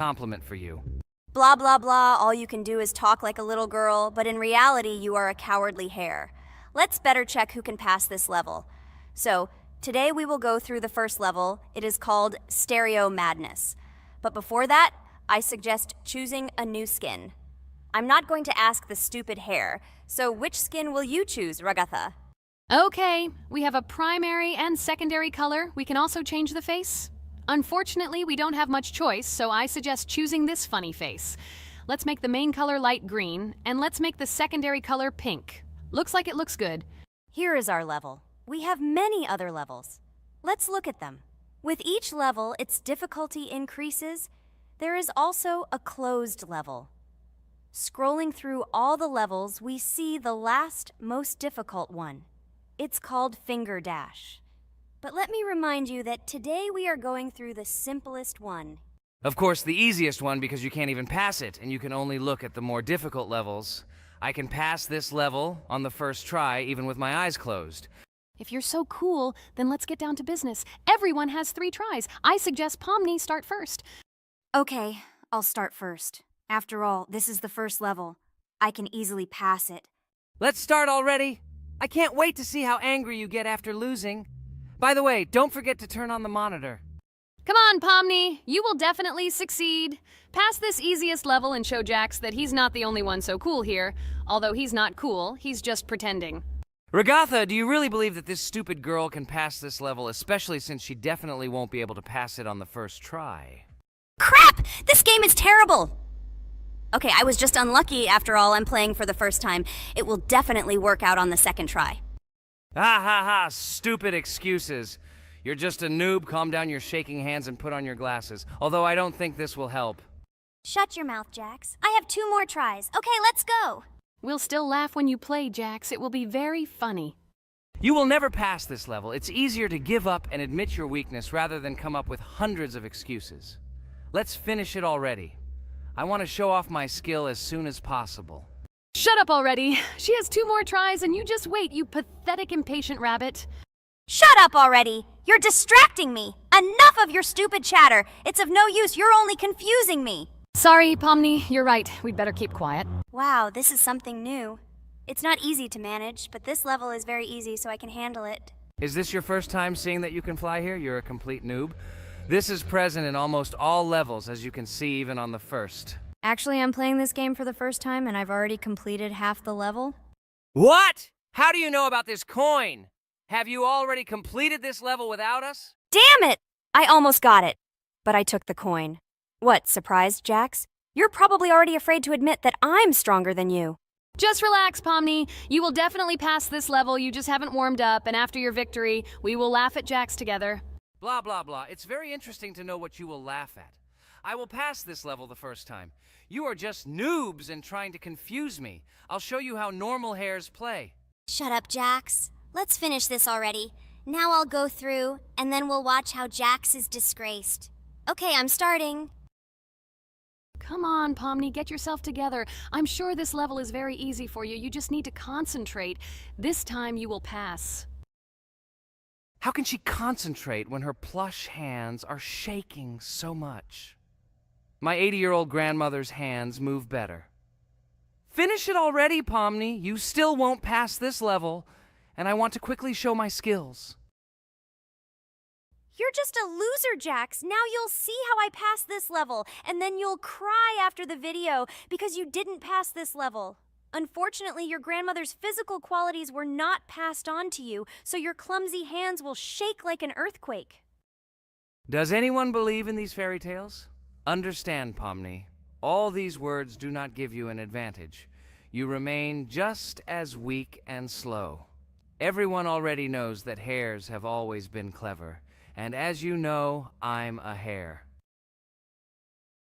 Compliment for you. Blah, blah, blah, all you can do is talk like a little girl, but in reality, you are a cowardly hare. Let's better check who can pass this level. So, today we will go through the first level. It is called Stereo Madness. But before that, I suggest choosing a new skin. I'm not going to ask the stupid hare, so which skin will you choose, Ragatha? Okay, we have a primary and secondary color. We can also change the face. Unfortunately, we don't have much choice, so I suggest choosing this funny face. Let's make the main color light green, and let's make the secondary color pink. Looks like it looks good. Here is our level. We have many other levels. Let's look at them. With each level, its difficulty increases. There is also a closed level. Scrolling through all the levels, we see the last, most difficult one. It's called Finger Dash. But let me remind you that today we are going through the simplest one. Of course, the easiest one because you can't even pass it, and you can only look at the more difficult levels. I can pass this level on the first try, even with my eyes closed. If you're so cool, then let's get down to business. Everyone has 3 tries. I suggest Pomni start first. Okay, I'll start first. After all, this is the first level. I can easily pass it. Let's start already. I can't wait to see how angry you get after losing. By the way, don't forget to turn on the monitor. Come on, Pomni. You will definitely succeed. Pass this easiest level and show Jax that he's not the only one so cool here. Although he's not cool, he's just pretending. Ragatha, do you really believe that this stupid girl can pass this level, especially since she definitely won't be able to pass it on the first try? Crap! This game is terrible! Okay, I was just unlucky. After all, I'm playing for the first time. It will definitely work out on the second try. Ha ha ha, stupid excuses. You're just a noob, calm down your shaking hands and put on your glasses. Although I don't think this will help. Shut your mouth, Jax. I have 2 more tries. Okay, let's go! We'll still laugh when you play, Jax. It will be very funny. You will never pass this level. It's easier to give up and admit your weakness rather than come up with hundreds of excuses. Let's finish it already. I want to show off my skill as soon as possible. Shut up already. She has 2 more tries and you just wait, you pathetic impatient rabbit. Shut up already! You're distracting me! Enough of your stupid chatter! It's of no use, you're only confusing me! Sorry, Pomni, you're right. We'd better keep quiet. Wow, this is something new. It's not easy to manage, but this level is very easy, so I can handle it. Is this your first time seeing that you can fly here? You're a complete noob. This is present in almost all levels, as you can see even on the first. Actually, I'm playing this game for the first time, and I've already completed half the level. What? How do you know about this coin? Have you already completed this level without us? Damn it! I almost got it, but I took the coin. What, surprised, Jax? You're probably already afraid to admit that I'm stronger than you. Just relax, Pomni. You will definitely pass this level, you just haven't warmed up, and after your victory, we will laugh at Jax together. Blah, blah, blah. It's very interesting to know what you will laugh at. I will pass this level the first time. You are just noobs and trying to confuse me. I'll show you how normal hares play. Shut up, Jax. Let's finish this already. Now I'll go through, and then we'll watch how Jax is disgraced. Okay, I'm starting. Come on, Pomni, get yourself together. I'm sure this level is very easy for you. You just need to concentrate. This time you will pass. How can she concentrate when her plush hands are shaking so much? My 80-year-old grandmother's hands move better. Finish it already, Pomni. You still won't pass this level, and I want to quickly show my skills. You're just a loser, Jax. Now you'll see how I pass this level, and then you'll cry after the video because you didn't pass this level. Unfortunately, your grandmother's physical qualities were not passed on to you, so your clumsy hands will shake like an earthquake. Does anyone believe in these fairy tales? Understand, Pomni. All these words do not give you an advantage. You remain just as weak and slow. Everyone already knows that hares have always been clever. And as you know, I'm a hare.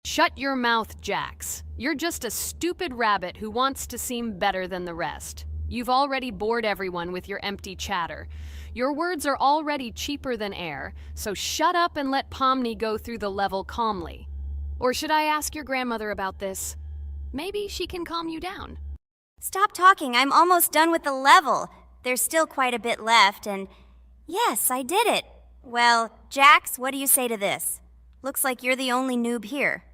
Shut your mouth, Jax. You're just a stupid rabbit who wants to seem better than the rest. You've already bored everyone with your empty chatter. Your words are already cheaper than air, so shut up and let Pomni go through the level calmly. Or should I ask your grandmother about this? Maybe she can calm you down. Stop talking. I'm almost done with the level. There's still quite a bit left, and yes, I did it. Well, Jax, what do you say to this? Looks like you're the only noob here.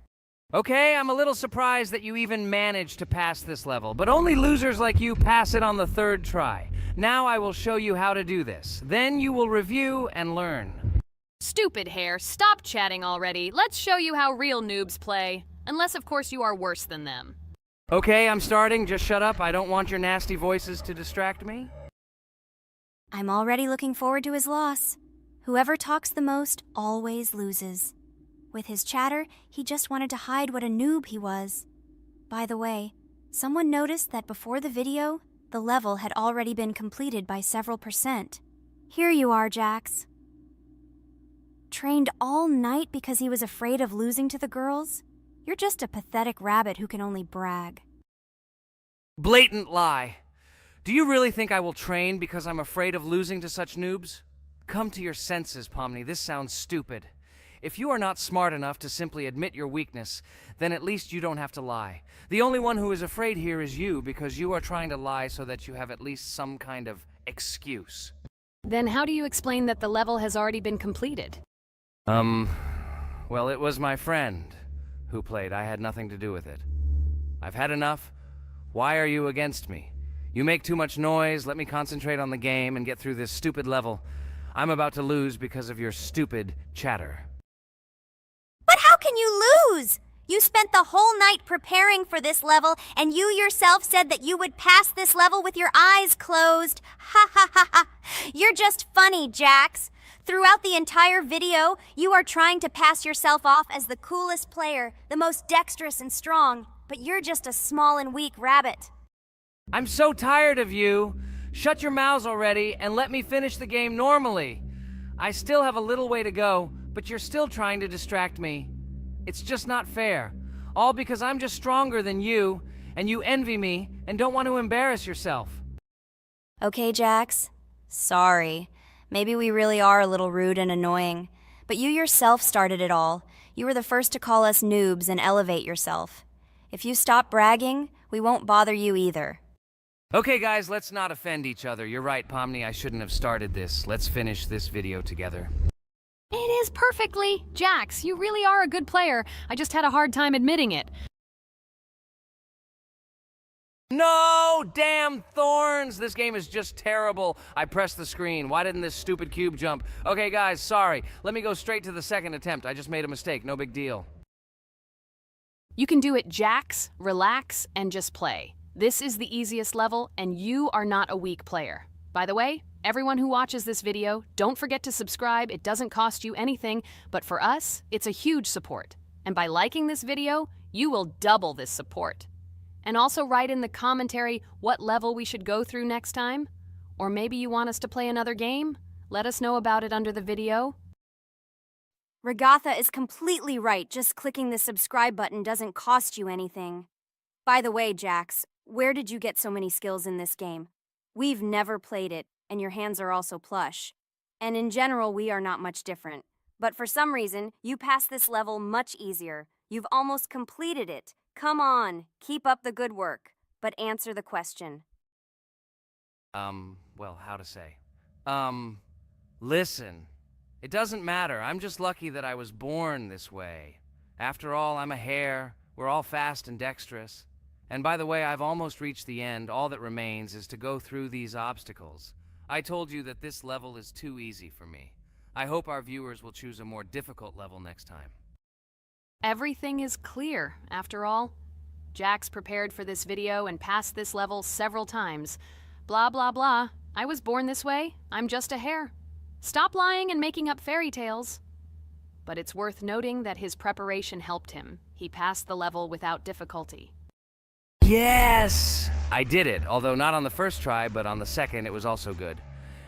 Okay, I'm a little surprised that you even managed to pass this level, but only losers like you pass it on the third try. Now I will show you how to do this. Then you will review and learn. Stupid hair, stop chatting already. Let's show you how real noobs play. Unless, of course, you are worse than them. Okay, I'm starting. Just shut up. I don't want your nasty voices to distract me. I'm already looking forward to his loss. Whoever talks the most always loses. With his chatter, he just wanted to hide what a noob he was. By the way, someone noticed that before the video, the level had already been completed by several %. Here you are, Jax. Trained all night because he was afraid of losing to the girls? You're just a pathetic rabbit who can only brag. Blatant lie. Do you really think I will train because I'm afraid of losing to such noobs? Come to your senses, Pomni. This sounds stupid. If you are not smart enough to simply admit your weakness, then at least you don't have to lie. The only one who is afraid here is you, because you are trying to lie so that you have at least some kind of excuse. Then how do you explain that the level has already been completed? Well, it was my friend who played. I had nothing to do with it. I've had enough. Why are you against me? You make too much noise. Let me concentrate on the game and get through this stupid level. I'm about to lose because of your stupid chatter. But how can you lose? You spent the whole night preparing for this level, and you yourself said that you would pass this level with your eyes closed. Ha ha ha ha. You're just funny, Jax. Throughout the entire video, you are trying to pass yourself off as the coolest player, the most dexterous and strong, but you're just a small and weak rabbit. I'm so tired of you. Shut your mouths already and let me finish the game normally. I still have a little way to go, but you're still trying to distract me. It's just not fair. All because I'm just stronger than you, and you envy me and don't want to embarrass yourself. Okay, Jax. Sorry. Maybe we really are a little rude and annoying. But you yourself started it all. You were the first to call us noobs and elevate yourself. If you stop bragging, we won't bother you either. Okay, guys, let's not offend each other. You're right, Pomni, I shouldn't have started this. Let's finish this video together. It is perfectly. Jax, you really are a good player. I just had a hard time admitting it. No! Damn thorns! This game is just terrible. I pressed the screen. Why didn't this stupid cube jump? Okay, guys, sorry. Let me go straight to the second attempt. I just made a mistake. No big deal. You can do it, Jax, relax, and just play. This is the easiest level, and you are not a weak player. By the way, everyone who watches this video, don't forget to subscribe. It doesn't cost you anything, but for us, it's a huge support. And by liking this video, you will double this support. And also write in the commentary what level we should go through next time. Or maybe you want us to play another game? Let us know about it under the video. Regatha is completely right. Just clicking the subscribe button doesn't cost you anything. By the way, Jax, where did you get so many skills in this game? We've never played it, and your hands are also plush. And in general, we are not much different. But for some reason, you passed this level much easier. You've almost completed it. Come on, keep up the good work, but answer the question. Well, how to say? Listen. It doesn't matter. I'm just lucky that I was born this way. After all, I'm a hare. We're all fast and dexterous. And by the way, I've almost reached the end. All that remains is to go through these obstacles. I told you that this level is too easy for me. I hope our viewers will choose a more difficult level next time. Everything is clear, after all. Jax prepared for this video and passed this level several times. Blah, blah, blah. I was born this way. I'm just a hare. Stop lying and making up fairy tales. But it's worth noting that his preparation helped him. He passed the level without difficulty. Yes! I did it, although not on the first try, but on the second it was also good.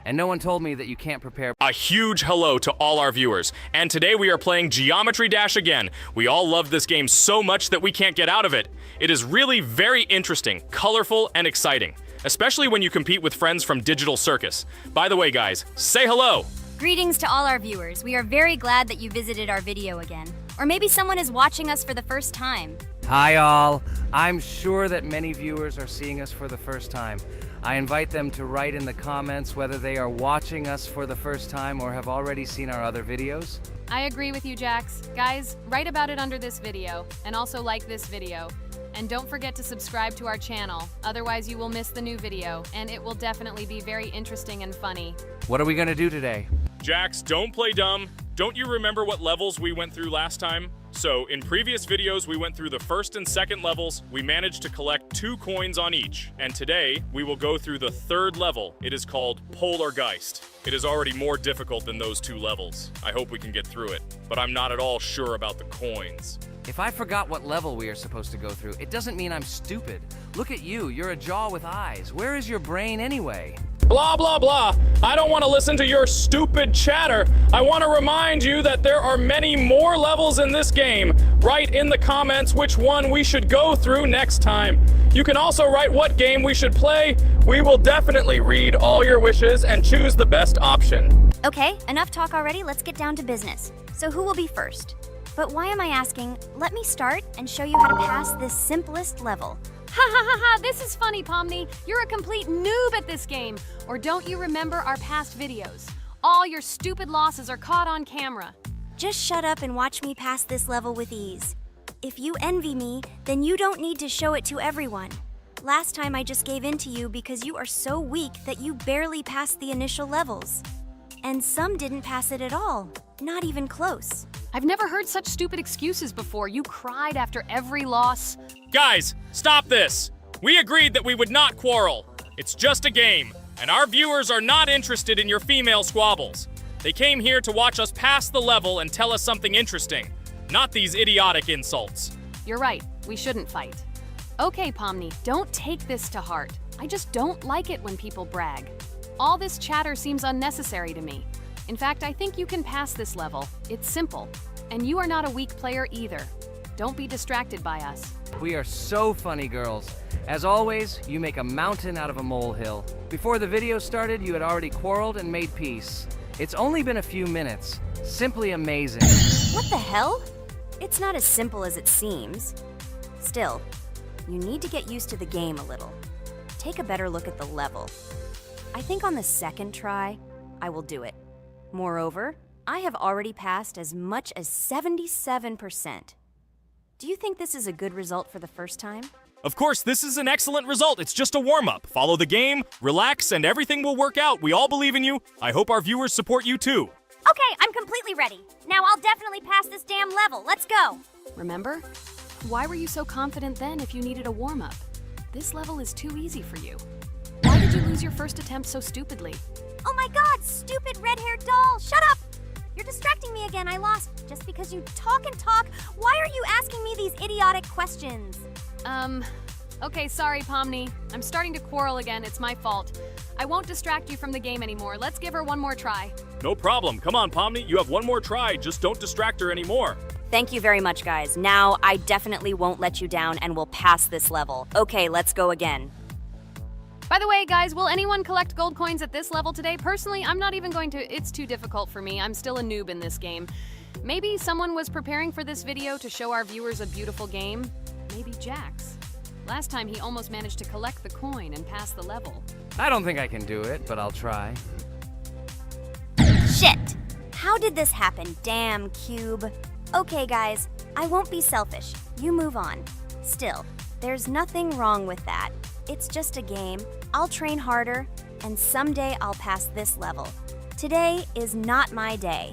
And no one told me that you can't prepare. A huge hello to all our viewers, and today we are playing Geometry Dash again. We all love this game so much that we can't get out of it. It is really very interesting, colorful, and exciting, especially when you compete with friends from Digital Circus. By the way, guys, say hello! Greetings to all our viewers. We are very glad that you visited our video again. Or maybe someone is watching us for the first time. Hi all. I'm sure that many viewers are seeing us for the first time. I invite them to write in the comments whether they are watching us for the first time or have already seen our other videos. I agree with you, Jax. Guys, write about it under this video, and also like this video. And don't forget to subscribe to our channel, otherwise you will miss the new video, and it will definitely be very interesting and funny. What are we gonna do today? Jax, don't play dumb. Don't you remember what levels we went through last time? So, in previous videos, we went through the first and second levels. We managed to collect 2 coins on each. And today, we will go through the 3rd level. It is called Poltergeist. It is already more difficult than those 2 levels. I hope we can get through it, but I'm not at all sure about the coins. If I forgot what level we are supposed to go through, it doesn't mean I'm stupid. Look at you, you're a jaw with eyes. Where is your brain anyway? Blah, blah, blah. I don't want to listen to your stupid chatter. I want to remind you that there are many more levels in this game. Write in the comments which one we should go through next time. You can also write what game we should play. We will definitely read all your wishes and choose the best option. Okay, enough talk already, let's get down to business. So who will be first? But why am I asking? Let me start and show you how to pass this simplest level. Ha ha ha ha, this is funny, Pomni. You're a complete noob at this game. Or don't you remember our past videos? All your stupid losses are caught on camera. Just shut up and watch me pass this level with ease. If you envy me, then you don't need to show it to everyone. Last time I just gave in to you because you are so weak that you barely passed the initial levels. And some didn't pass it at all, not even close. I've never heard such stupid excuses before. You cried after every loss. Guys, stop this. We agreed that we would not quarrel. It's just a game, and our viewers are not interested in your female squabbles. They came here to watch us pass the level and tell us something interesting, not these idiotic insults. You're right, we shouldn't fight. Okay, Pomni, don't take this to heart. I just don't like it when people brag. All this chatter seems unnecessary to me. In fact, I think you can pass this level. It's simple. And you are not a weak player either. Don't be distracted by us. We are so funny, girls. As always, you make a mountain out of a molehill. Before the video started, you had already quarreled and made peace. It's only been a few minutes. Simply amazing. What the hell? It's not as simple as it seems. Still, you need to get used to the game a little. Take a better look at the level. I think on the second try, I will do it. Moreover, I have already passed as much as 77%. Do you think this is a good result for the first time? Of course, this is an excellent result. It's just a warm-up. Follow the game, relax, and everything will work out. We all believe in you. I hope our viewers support you too. Okay, I'm completely ready. Now I'll definitely pass this damn level. Let's go. Remember? Why were you so confident then if you needed a warm-up? This level is too easy for you. Why did you lose your first attempt so stupidly? Oh my god, stupid red-haired doll! Shut up! You're distracting me again. I lost. Just because you talk and talk, why are you asking me these idiotic questions? Okay, sorry, Pomni. I'm starting to quarrel again. It's my fault. I won't distract you from the game anymore. Let's give her one more try. No problem. Come on, Pomni. You have one more try. Just don't distract her anymore. Thank you very much, guys. Now I definitely won't let you down and will pass this level. Okay, let's go again. By the way, guys, will anyone collect gold coins at this level today? Personally, I'm not even going to. It's too difficult for me. I'm still a noob in this game. Maybe someone was preparing for this video to show our viewers a beautiful game. Maybe Jax. Last time he almost managed to collect the coin and pass the level. I don't think I can do it, but I'll try. Shit! How did this happen? Damn, Cube. Okay, guys, I won't be selfish. You move on. Still, there's nothing wrong with that. It's just a game. I'll train harder, and someday I'll pass this level. Today is not my day.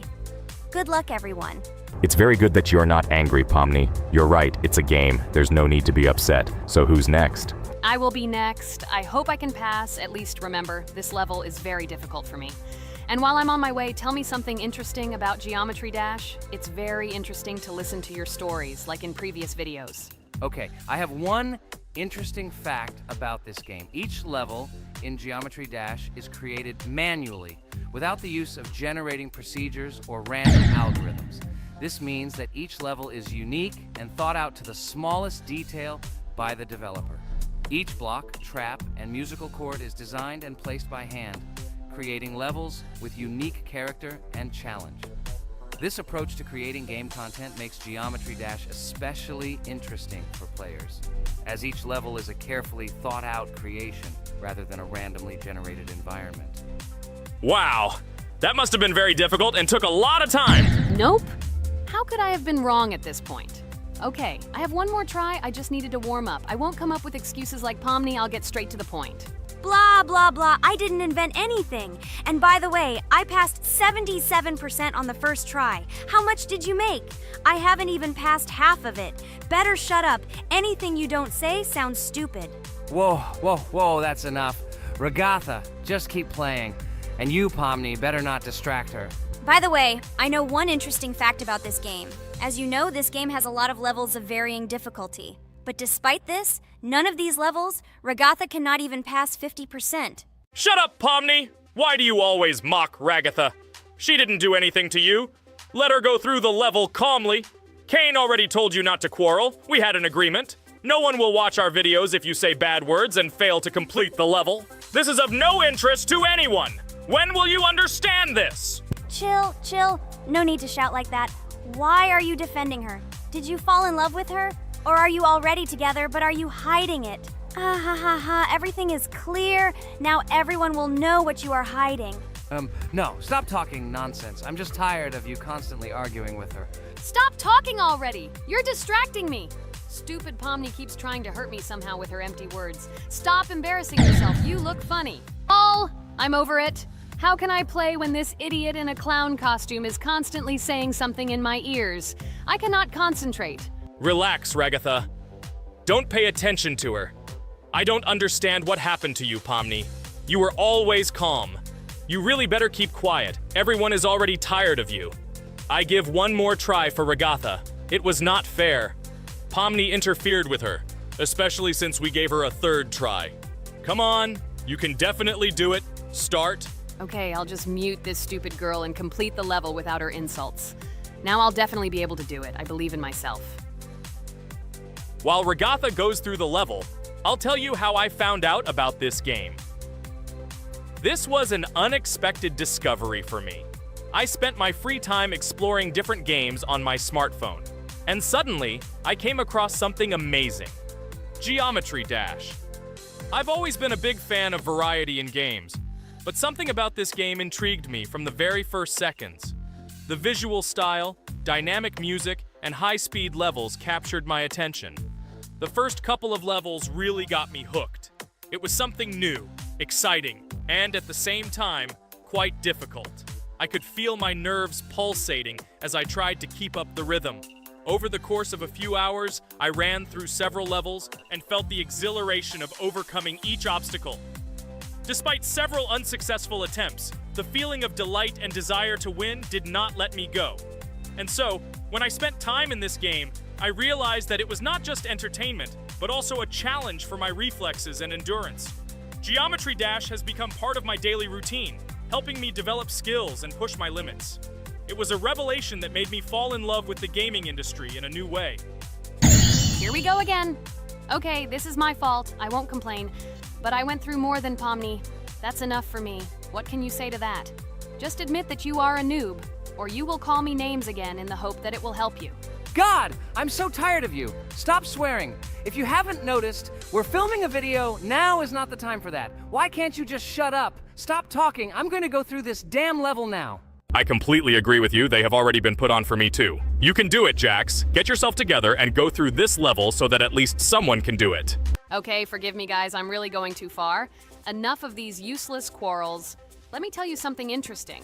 Good luck, everyone. It's very good that you are not angry, Pomni. You're right, it's a game. There's no need to be upset. So who's next? I will be next. I hope I can pass. At least remember, this level is very difficult for me. And while I'm on my way, tell me something interesting about Geometry Dash. It's very interesting to listen to your stories, like in previous videos. Okay, I have one interesting fact about this game. Each level in Geometry Dash is created manually, without the use of generating procedures or random algorithms. This means that each level is unique and thought out to the smallest detail by the developer. Each block, trap, and musical chord is designed and placed by hand, creating levels with unique character and challenge. This approach to creating game content makes Geometry Dash especially interesting for players, as each level is a carefully thought-out creation rather than a randomly generated environment. Wow, that must have been very difficult and took a lot of time. Nope. How could I have been wrong at this point? Okay, I have one more try. I just needed to warm up. I won't come up with excuses like Pomni. I'll get straight to the point. Blah, blah, blah. I didn't invent anything. And by the way, I passed 77% on the first try. How much did you make? I haven't even passed half of it. Better shut up. Anything you don't say sounds stupid. Whoa, whoa, whoa, that's enough. Regatha, just keep playing. And you, Pomni, better not distract her. By the way, I know one interesting fact about this game. As you know, this game has a lot of levels of varying difficulty. But despite this, none of these levels, Regatha cannot even pass 50%. Shut up, Pomni! Why do you always mock Ragatha? She didn't do anything to you. Let her go through the level calmly. Kane already told you not to quarrel. We had an agreement. No one will watch our videos if you say bad words and fail to complete the level. This is of no interest to anyone. When will you understand this? Chill, chill. No need to shout like that. Why are you defending her? Did you fall in love with her? Or are you already together, but are you hiding it? Ah ha ha ha, everything is clear. Now everyone will know what you are hiding. No, stop talking nonsense. I'm just tired of you constantly arguing with her. Stop talking already! You're distracting me! Stupid Pomni keeps trying to hurt me somehow with her empty words. Stop embarrassing yourself. You look funny. I'm over it. How can I play when this idiot in a clown costume is constantly saying something in my ears? I cannot concentrate. Relax, Ragatha. Don't pay attention to her. I don't understand what happened to you, Pomni. You were always calm. You really better keep quiet. Everyone is already tired of you. I give one more try for Ragatha. It was not fair. Pomni interfered with her, especially since we gave her a third try. Come on, you can definitely do it. Start. Okay, I'll just mute this stupid girl and complete the level without her insults. Now I'll definitely be able to do it. I believe in myself. While Ragatha goes through the level, I'll tell you how I found out about this game. This was an unexpected discovery for me. I spent my free time exploring different games on my smartphone, and suddenly, I came across something amazing. Geometry Dash. I've always been a big fan of variety in games, but something about this game intrigued me from the very first seconds. The visual style, dynamic music, and high-speed levels captured my attention. The first couple of levels really got me hooked. It was something new, exciting, and at the same time, quite difficult. I could feel my nerves pulsating as I tried to keep up the rhythm. Over the course of a few hours, I ran through several levels and felt the exhilaration of overcoming each obstacle. Despite several unsuccessful attempts, the feeling of delight and desire to win did not let me go. And so, when I spent time in this game, I realized that it was not just entertainment, but also a challenge for my reflexes and endurance. Geometry Dash has become part of my daily routine, helping me develop skills and push my limits. It was a revelation that made me fall in love with the gaming industry in a new way. Here we go again. Okay, this is my fault. I won't complain. But I went through more than Pomni. That's enough for me. What can you say to that? Just admit that you are a noob, or you will call me names again in the hope that it will help you. God, I'm so tired of you. Stop swearing. If you haven't noticed, we're filming a video. Now is not the time for that. Why can't you just shut up? Stop talking. I'm going to go through this damn level now. I completely agree with you. They have already been put on for me too. You can do it, Jax. Get yourself together and go through this level so that at least someone can do it. Okay, forgive me guys, I'm really going too far. Enough of these useless quarrels. Let me tell you something interesting.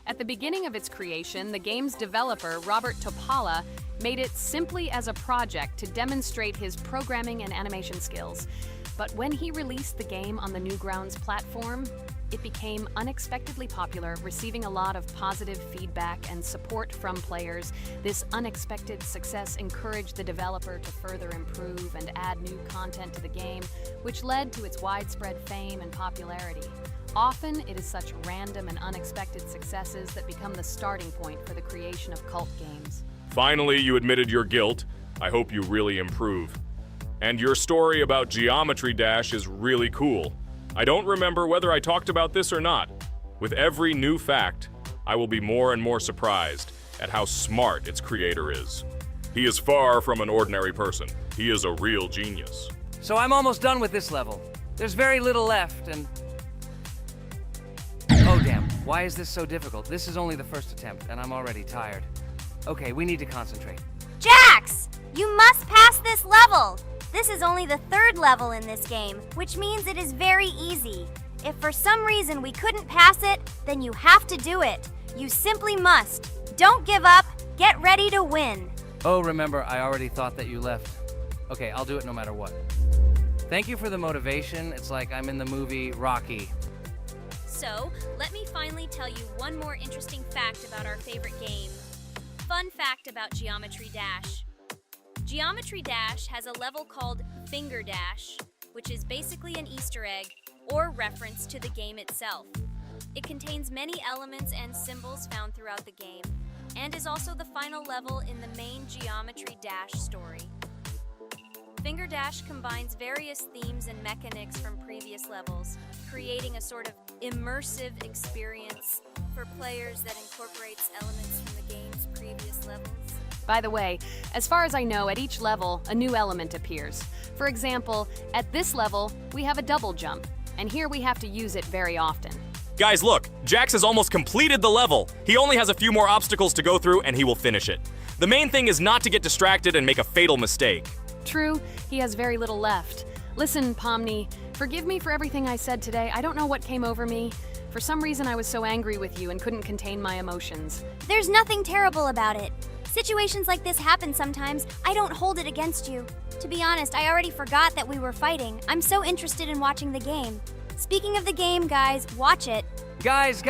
At the beginning of its creation, the game's developer, Robert Topala, made it simply as a project to demonstrate his programming and animation skills. But when he released the game on the Newgrounds platform, it became unexpectedly popular, receiving a lot of positive feedback and support from players. This unexpected success encouraged the developer to further improve and add new content to the game, which led to its widespread fame and popularity. Often, it is such random and unexpected successes that become the starting point for the creation of cult games. Finally, you admitted your guilt. I hope you really improve. And your story about Geometry Dash is really cool. I don't remember whether I talked about this or not. With every new fact, I will be more and more surprised. at how smart its creator is. He is far from an ordinary person. He is a real genius. So I'm almost done with this level. There's very little left, and... Oh damn, why is this so difficult? This is only the first attempt, and I'm already tired. Okay, we need to concentrate. Jax! You must pass this level! This is only the third level in this game, which means it is very easy. If for some reason we couldn't pass it, then you have to do it. You simply must. Don't give up. Get ready to win. Oh, remember, I already thought that you left. Okay, I'll do it no matter what. Thank you for the motivation. It's like I'm in the movie Rocky. So, let me finally tell you one more interesting fact about our favorite game. Fun fact about Geometry Dash. Geometry Dash has a level called Finger Dash, which is basically an Easter egg or reference to the game itself. It contains many elements and symbols found throughout the game, and is also the final level in the main Geometry Dash story. Finger Dash combines various themes and mechanics from previous levels, creating a sort of immersive experience for players that incorporates elements from the game's previous levels. By the way, as far as I know, at each level, a new element appears. For example, at this level, we have a double jump, and here we have to use it very often. Guys, look, Jax has almost completed the level. He only has a few more obstacles to go through, and he will finish it. The main thing is not to get distracted and make a fatal mistake. True, he has very little left. Listen, Pomni, forgive me for everything I said today. I don't know what came over me. For some reason, I was so angry with you and couldn't contain my emotions. There's nothing terrible about it. Situations like this happen sometimes. I don't hold it against you. To be honest, I already forgot that we were fighting. I'm so interested in watching the game. Speaking of the game, guys, watch it. Guys,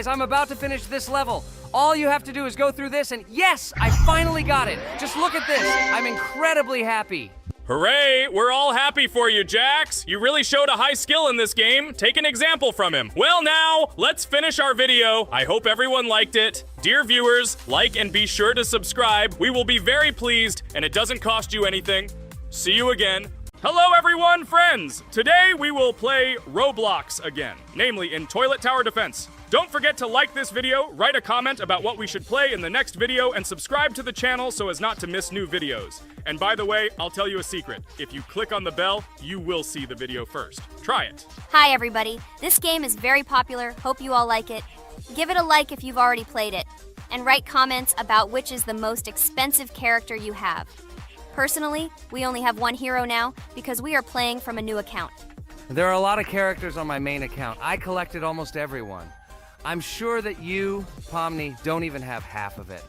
I'm about to finish this level. All you have to do is go through this, and yes, I finally got it. Just look at this. I'm incredibly happy. Hooray! We're all happy for you, Jax. You really showed a high skill in this game. Take an example from him. Well now, let's finish our video. I hope everyone liked it. Dear viewers, like and be sure to subscribe. We will be very pleased, and it doesn't cost you anything. See you again. Hello everyone, friends! Today we will play Roblox again, namely in Toilet Tower Defense. Don't forget to like this video, write a comment about what we should play in the next video, and subscribe to the channel so as not to miss new videos. And by the way, I'll tell you a secret. If you click on the bell, you will see the video first. Try it. Hi, everybody. This game is very popular. Hope you all like it. Give it a like if you've already played it. And write comments about which is the most expensive character you have. Personally, we only have one hero now because we are playing from a new account. There are a lot of characters on my main account. I collected almost everyone. I'm sure that you, Pomni, don't even have half of it.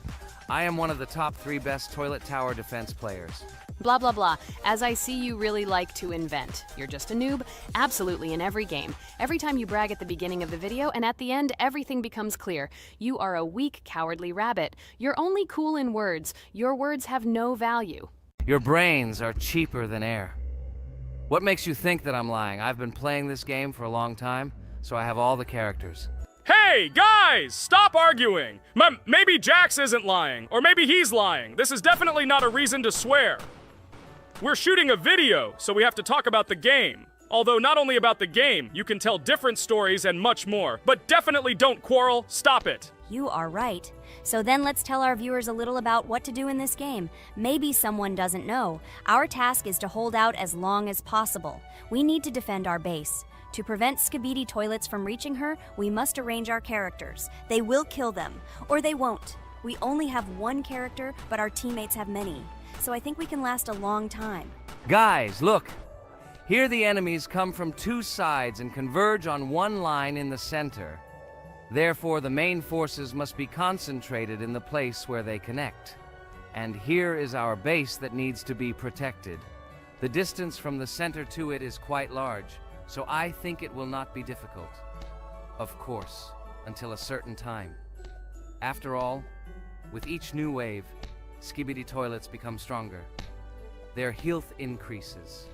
I am one of the top 3 best Toilet Tower Defense players. Blah, blah, blah. As I see you really like to invent. You're just a noob? Absolutely, in every game. Every time you brag at the beginning of the video, and at the end, everything becomes clear. You are a weak, cowardly rabbit. You're only cool in words. Your words have no value. Your brains are cheaper than air. What makes you think that I'm lying? I've been playing this game for a long time, so I have all the characters. Hey, guys! Stop arguing! Maybe Jax isn't lying, or maybe he's lying. This is definitely not a reason to swear. We're shooting a video, so we have to talk about the game. Although not only about the game, you can tell different stories and much more. But definitely don't quarrel. Stop it. You are right. So then let's tell our viewers a little about what to do in this game. Maybe someone doesn't know. Our task is to hold out as long as possible. We need to defend our base. To prevent Skibidi Toilets from reaching her, we must arrange our characters. They will kill them, or they won't. We only have one character, but our teammates have many. So I think we can last a long time. Guys, look! Here the enemies come from 2 sides and converge on one line in the center. Therefore, the main forces must be concentrated in the place where they connect. And here is our base that needs to be protected. The distance from the center to it is quite large, so I think it will not be difficult. Of course, until a certain time. After all, with each new wave, Skibidi Toilets become stronger. Their health increases,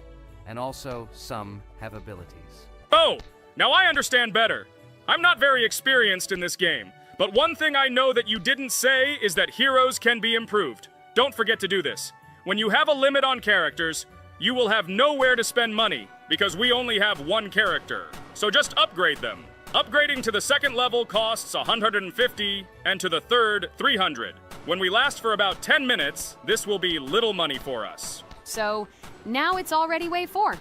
and also some have abilities. Oh, now I understand better. I'm not very experienced in this game, but one thing I know that you didn't say is that heroes can be improved. Don't forget to do this. When you have a limit on characters, you will have nowhere to spend money, because we only have one character. So just upgrade them. Upgrading to the 2nd level costs 150, and to the 3rd, 300. When we last for about 10 minutes, this will be little money for us. So, now it's already wave 4.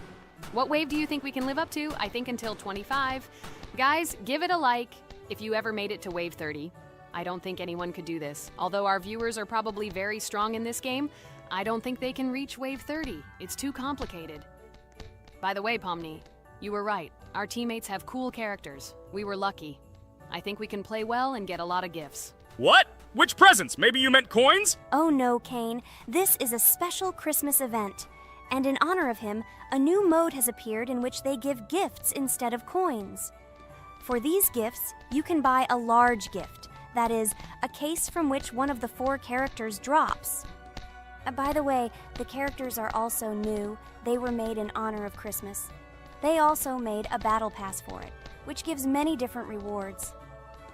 What wave do you think we can live up to? I think until 25. Guys, give it a like if you ever made it to wave 30. I don't think anyone could do this. Although our viewers are probably very strong in this game, I don't think they can reach wave 30. It's too complicated. By the way, Pomni, you were right. Our teammates have cool characters. We were lucky. I think we can play well and get a lot of gifts. What? Which presents? Maybe you meant coins? Oh no, Kane. This is a special Christmas event. And in honor of him, a new mode has appeared in which they give gifts instead of coins. For these gifts, you can buy a large gift. That is, a case from which one of the 4 characters drops. By the way, the characters are also new. They were made in honor of Christmas. They also made a battle pass for it, which gives many different rewards.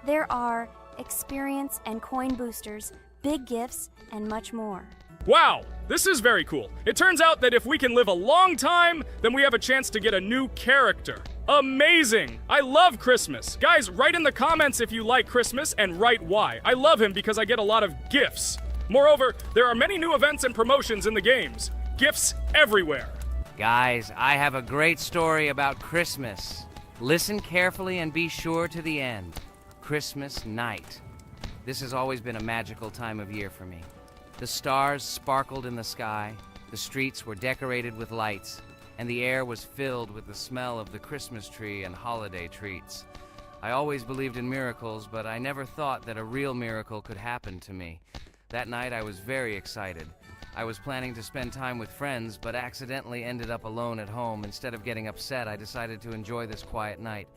There are experience and coin boosters, big gifts, and much more. Wow, this is very cool. It turns out that if we can live a long time, then we have a chance to get a new character. Amazing! I love Christmas. Guys, write in the comments if you like Christmas and write why. I love him because I get a lot of gifts. Moreover, there are many new events and promotions in the games. Gifts everywhere. Guys, I have a great story about Christmas. Listen carefully and be sure to the end. Christmas night. This has always been a magical time of year for me. The stars sparkled in the sky, the streets were decorated with lights, and the air was filled with the smell of the Christmas tree and holiday treats. I always believed in miracles, but I never thought that a real miracle could happen to me. That night I was very excited. I was planning to spend time with friends, but accidentally ended up alone at home. Instead of getting upset, I decided to enjoy this quiet night.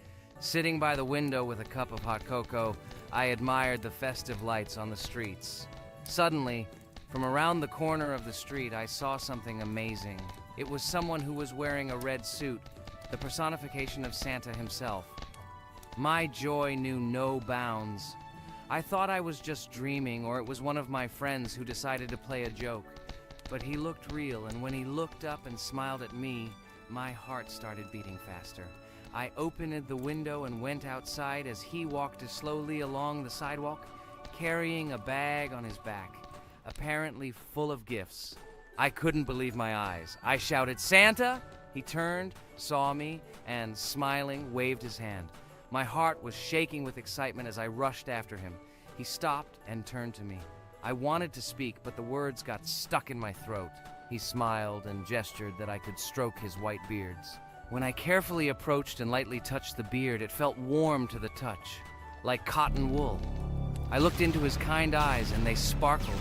Sitting by the window with a cup of hot cocoa, I admired the festive lights on the streets. Suddenly, from around the corner of the street, I saw something amazing. It was someone who was wearing a red suit, the personification of Santa himself. My joy knew no bounds. I thought I was just dreaming, or it was one of my friends who decided to play a joke. But he looked real, and when he looked up and smiled at me, my heart started beating faster. I opened the window and went outside as he walked slowly along the sidewalk, carrying a bag on his back, apparently full of gifts. I couldn't believe my eyes. I shouted, "Santa!" He turned, saw me, and smiling, waved his hand. My heart was shaking with excitement as I rushed after him. He stopped and turned to me. I wanted to speak, but the words got stuck in my throat. He smiled and gestured that I could stroke his white beards. When I carefully approached and lightly touched the beard, it felt warm to the touch, like cotton wool. I looked into his kind eyes, and they sparkled,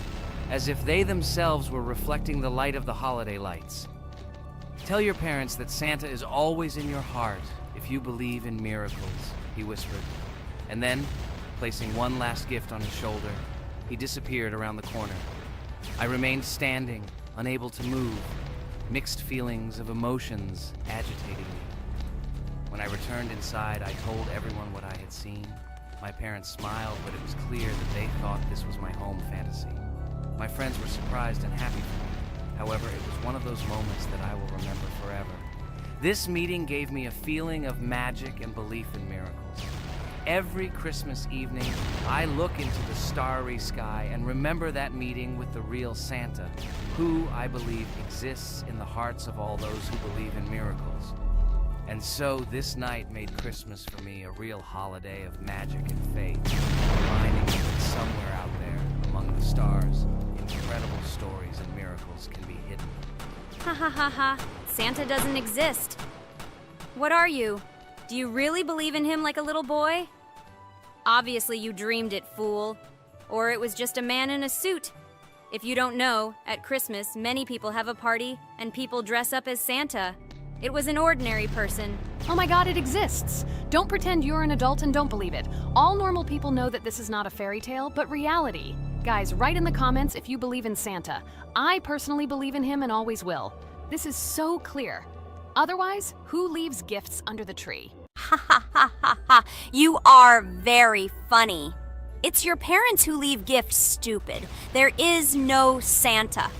as if they themselves were reflecting the light of the holiday lights. "Tell your parents that Santa is always in your heart if you believe in miracles," he whispered. And then, placing one last gift on his shoulder, he disappeared around the corner. I remained standing, unable to move, mixed feelings of emotions agitating me. When I returned inside, I told everyone what I had seen. My parents smiled, but it was clear that they thought this was my home fantasy. My friends were surprised and happy for me. However, it was one of those moments that I will remember forever. This meeting gave me a feeling of magic and belief in miracles. Every Christmas evening, I look into the starry sky and remember that meeting with the real Santa, who, I believe, exists in the hearts of all those who believe in miracles. And so this night made Christmas for me a real holiday of magic and faith, reminding me that somewhere out there, among the stars, incredible stories and miracles can be hidden. Ha ha ha ha. Santa doesn't exist. What are you? Do you really believe in him like a little boy? Obviously you dreamed it, fool. Or it was just a man in a suit. If you don't know, at Christmas, many people have a party and people dress up as Santa. It was an ordinary person. Oh my god, it exists! Don't pretend you're an adult and don't believe it. All normal people know that this is not a fairy tale, but reality. Guys, write in the comments if you believe in Santa. I personally believe in him and always will. This is so clear. Otherwise, who leaves gifts under the tree? Ha ha ha ha ha. You are very funny. It's your parents who leave gifts, stupid. There is no Santa.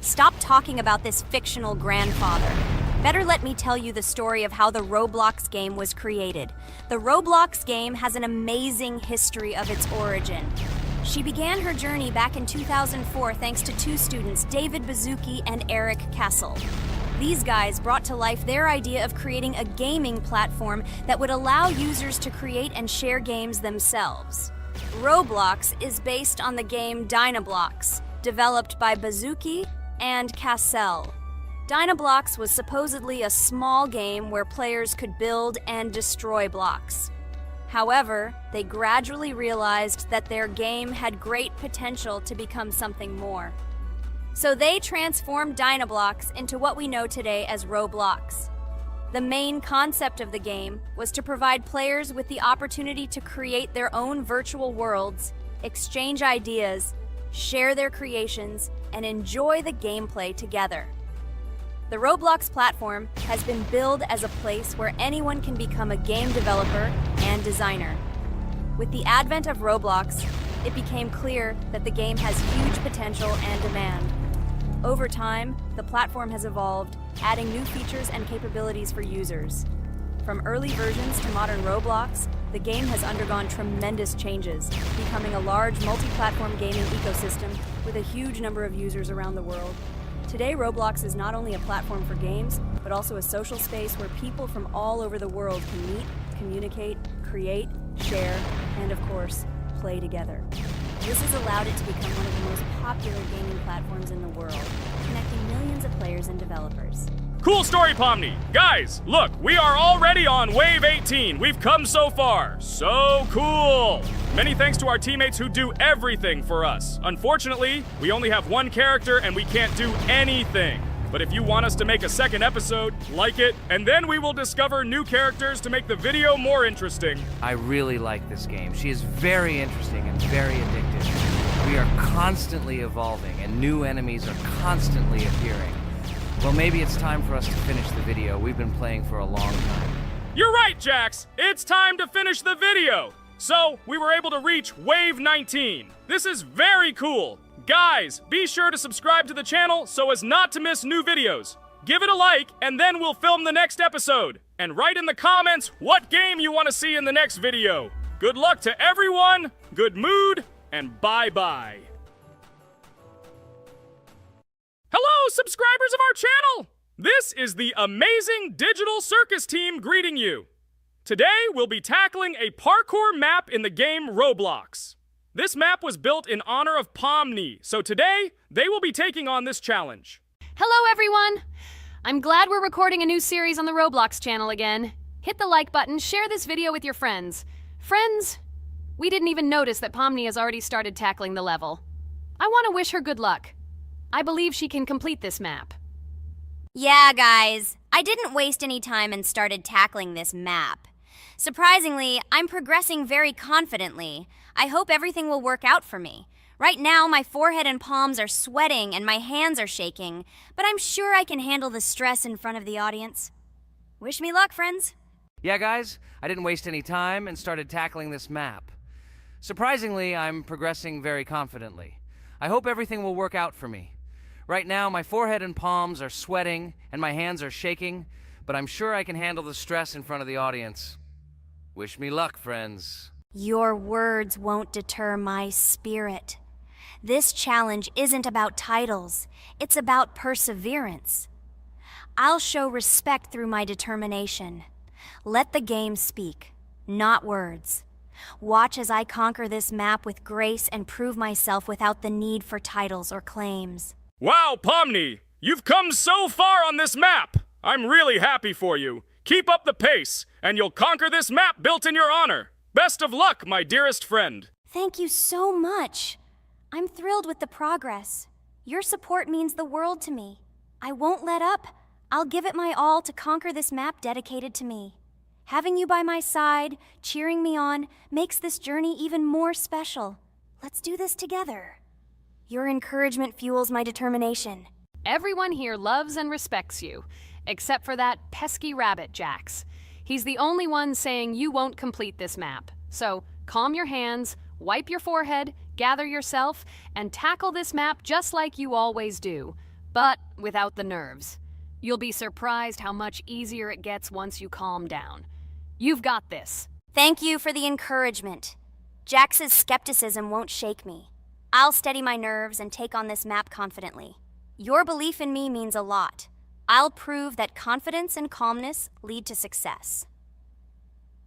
Stop talking about this fictional grandfather. Better let me tell you the story of how the Roblox game was created. The Roblox game has an amazing history of its origin. She began her journey back in 2004 thanks to two students, David Bazuki and Eric Castle. These guys brought to life their idea of creating a gaming platform that would allow users to create and share games themselves. Roblox is based on the game Dynablox, developed by Bazuki and Cassell. Dynablox was supposedly a small game where players could build and destroy blocks. However, they gradually realized that their game had great potential to become something more. So they transformed Dynablox into what we know today as Roblox. The main concept of the game was to provide players with the opportunity to create their own virtual worlds, exchange ideas, share their creations, and enjoy the gameplay together. The Roblox platform has been billed as a place where anyone can become a game developer and designer. With the advent of Roblox, it became clear that the game has huge potential and demand. Over time, the platform has evolved, adding new features and capabilities for users. From early versions to modern Roblox, the game has undergone tremendous changes, becoming a large multi-platform gaming ecosystem with a huge number of users around the world. Today, Roblox is not only a platform for games, but also a social space where people from all over the world can meet, communicate, create, share, and of course, play together. This has allowed it to become one of the most popular gaming platforms in the world, connecting millions of players and developers. Cool story, Pomni. Guys, look, we are already on Wave 18. We've come so far. So cool. Many thanks to our teammates who do everything for us. Unfortunately, we only have one character and we can't do anything. But if you want us to make a second episode, like it, and then we will discover new characters to make the video more interesting. I really like this game. She is very interesting and very addictive. We are constantly evolving and new enemies are constantly appearing. Well, maybe it's time for us to finish the video. We've been playing for a long time. You're right, Jax. It's time to finish the video. So, we were able to reach Wave 19. This is very cool. Guys, be sure to subscribe to the channel so as not to miss new videos. Give it a like, and then we'll film the next episode. And write in the comments what game you want to see in the next video. Good luck to everyone, good mood, and bye-bye. Hello, subscribers of our channel! This is the amazing Digital Circus team greeting you. Today, we'll be tackling a parkour map in the game Roblox. This map was built in honor of Pomni, so today, they will be taking on this challenge. Hello, everyone! I'm glad we're recording a new series on the Roblox channel again. Hit the like button, share this video with your friends. Friends, we didn't even notice that Pomni has already started tackling the level. I want to wish her good luck. I believe she can complete this map. Yeah, guys, I didn't waste any time and started tackling this map. Surprisingly, I'm progressing very confidently. I hope everything will work out for me. Right now, my forehead and palms are sweating and my hands are shaking, but I'm sure I can handle the stress in front of the audience. Wish me luck, friends. Yeah, guys, I didn't waste any time and started tackling this map. Surprisingly, I'm progressing very confidently. I hope everything will work out for me. Right now, my forehead and palms are sweating and my hands are shaking, but I'm sure I can handle the stress in front of the audience. Wish me luck, friends. Your words won't deter my spirit. This challenge isn't about titles. It's about perseverance. I'll show respect through my determination. Let the game speak, not words. Watch as I conquer this map with grace and prove myself without the need for titles or claims. Wow, Pomni! You've come so far on this map! I'm really happy for you. Keep up the pace, and you'll conquer this map built in your honor. Best of luck, my dearest friend. Thank you so much. I'm thrilled with the progress. Your support means the world to me. I won't let up. I'll give it my all to conquer this map dedicated to me. Having you by my side, cheering me on, makes this journey even more special. Let's do this together. Your encouragement fuels my determination. Everyone here loves and respects you, except for that pesky rabbit, Jax. He's the only one saying you won't complete this map. So, calm your hands, wipe your forehead, gather yourself, and tackle this map just like you always do, but without the nerves. You'll be surprised how much easier it gets once you calm down. You've got this. Thank you for the encouragement. Jax's skepticism won't shake me. I'll steady my nerves and take on this map confidently. Your belief in me means a lot. I'll prove that confidence and calmness lead to success.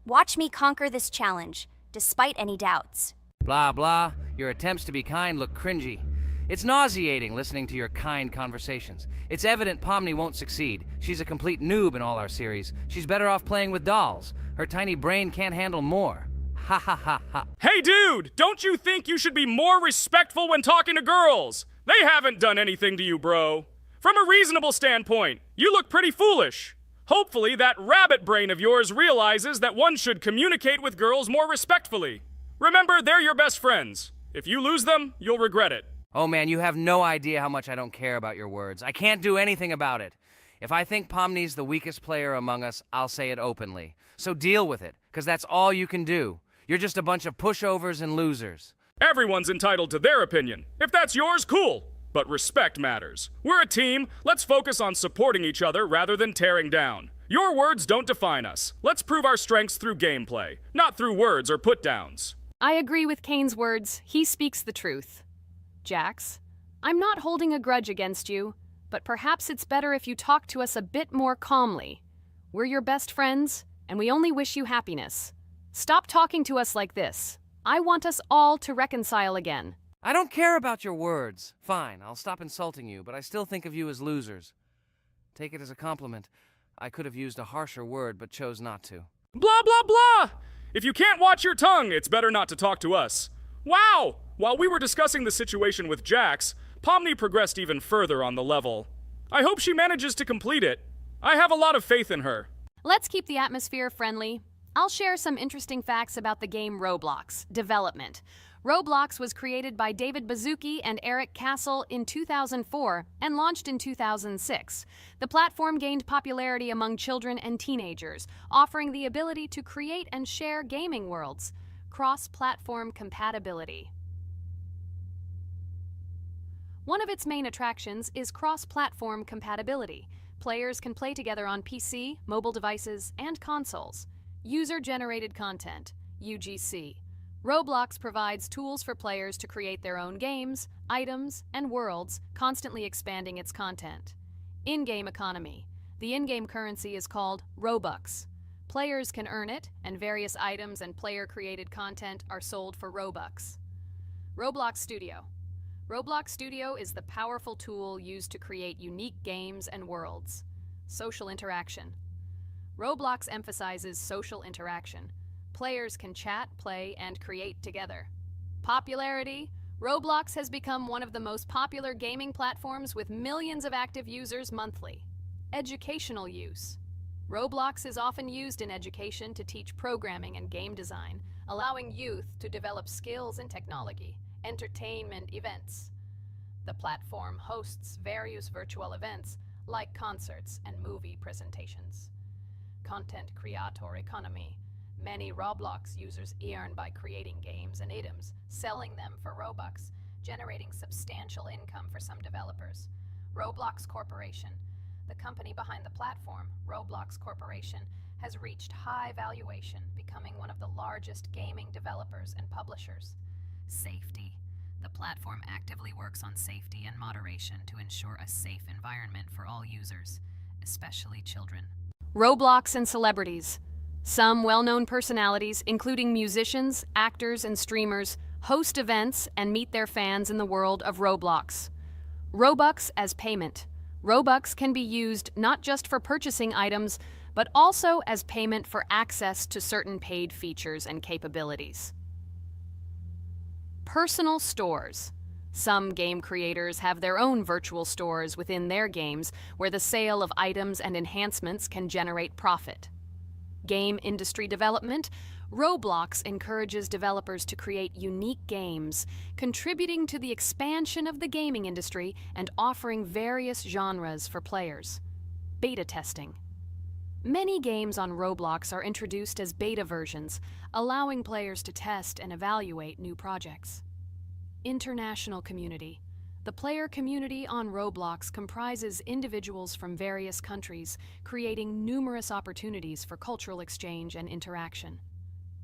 Watch me conquer this challenge, despite any doubts. Blah, blah. Your attempts to be kind look cringy. It's nauseating listening to your kind conversations. It's evident Pomni won't succeed. She's a complete noob in all our series. She's better off playing with dolls. Her tiny brain can't handle more. Ha ha ha ha. Hey dude, don't you think you should be more respectful when talking to girls? They haven't done anything to you, bro. From a reasonable standpoint, you look pretty foolish. Hopefully that rabbit brain of yours realizes that one should communicate with girls more respectfully. Remember, they're your best friends. If you lose them, you'll regret it. Oh man, you have no idea how much I don't care about your words. I can't do anything about it. If I think Pomni's the weakest player among us, I'll say it openly. So deal with it, because that's all you can do. You're just a bunch of pushovers and losers. Everyone's entitled to their opinion. If that's yours, cool. But respect matters. We're a team. Let's focus on supporting each other rather than tearing down. Your words don't define us. Let's prove our strengths through gameplay, not through words or put-downs. I agree with Kane's words. He speaks the truth. Jax, I'm not holding a grudge against you, but perhaps it's better if you talk to us a bit more calmly. We're your best friends, and we only wish you happiness. Stop talking to us like this. I want us all to reconcile again. I don't care about your words. Fine, I'll stop insulting you, but I still think of you as losers. Take it as a compliment. I could have used a harsher word, but chose not to. Blah, blah, blah! If you can't watch your tongue, it's better not to talk to us. Wow! While we were discussing the situation with Jax, Pomni progressed even further on the level. I hope she manages to complete it. I have a lot of faith in her. Let's keep the atmosphere friendly. I'll share some interesting facts about the game Roblox development. Roblox was created by David Baszucki and Eric Castle in 2004 and launched in 2006. The platform gained popularity among children and teenagers, offering the ability to create and share gaming worlds. Cross-platform compatibility. One of its main attractions is cross-platform compatibility. Players can play together on PC, mobile devices, and consoles. User-generated content, UGC. Roblox provides tools for players to create their own games, items, and worlds, constantly expanding its content. In-game economy. The in-game currency is called Robux. Players can earn it, and various items and player-created content are sold for Robux. Roblox Studio. Roblox Studio is the powerful tool used to create unique games and worlds. Social interaction. Roblox emphasizes social interaction. Players can chat, play, and create together. Popularity. Roblox has become one of the most popular gaming platforms with millions of active users monthly. Educational use. Roblox is often used in education to teach programming and game design, allowing youth to develop skills in technology. Entertainment events. The platform hosts various virtual events like concerts and movie presentations. Content creator economy. Many Roblox users earn by creating games and items, selling them for Robux, generating substantial income for some developers. Roblox Corporation. The company behind the platform, Roblox Corporation, has reached high valuation, becoming one of the largest gaming developers and publishers. Safety. The platform actively works on safety and moderation to ensure a safe environment for all users, especially children. Roblox and celebrities. Some well-known personalities, including musicians, actors, and streamers, host events and meet their fans in the world of Roblox. Robux as payment. Robux can be used not just for purchasing items, but also as payment for access to certain paid features and capabilities. Personal stores. Some game creators have their own virtual stores within their games where the sale of items and enhancements can generate profit. Game industry development. Roblox encourages developers to create unique games, contributing to the expansion of the gaming industry and offering various genres for players. Beta testing. Many games on Roblox are introduced as beta versions, allowing players to test and evaluate new projects. International community. The player community on Roblox comprises individuals from various countries, creating numerous opportunities for cultural exchange and interaction.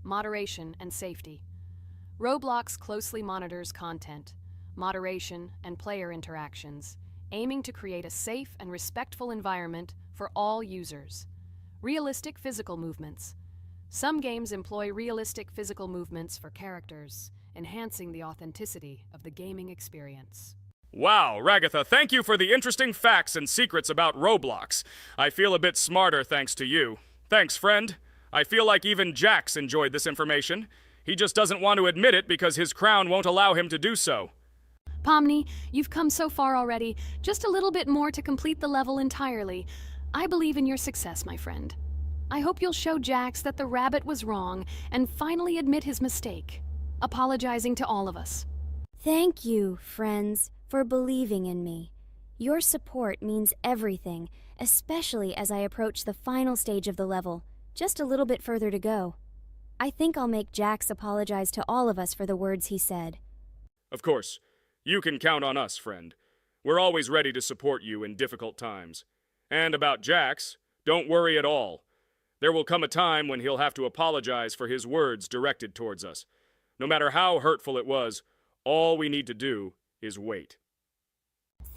Moderation and safety. Roblox closely monitors content, moderation, and player interactions, aiming to create a safe and respectful environment for all users. Realistic physical movements. Some games employ realistic physical movements for characters, enhancing the authenticity of the gaming experience. Wow, Ragatha, thank you for the interesting facts and secrets about Roblox. I feel a bit smarter thanks to you. Thanks, friend. I feel like even Jax enjoyed this information. He just doesn't want to admit it because his crown won't allow him to do so. Pomni, you've come so far already. Just a little bit more to complete the level entirely. I believe in your success, my friend. I hope you'll show Jax that the rabbit was wrong and finally admit his mistake, apologizing to all of us. Thank you, friends, for believing in me. Your support means everything, especially as I approach the final stage of the level, just a little bit further to go. I think I'll make Jax apologize to all of us for the words he said. Of course. You can count on us, friend. We're always ready to support you in difficult times. And about Jax, don't worry at all. There will come a time when he'll have to apologize for his words directed towards us. No matter how hurtful it was, all we need to do is wait.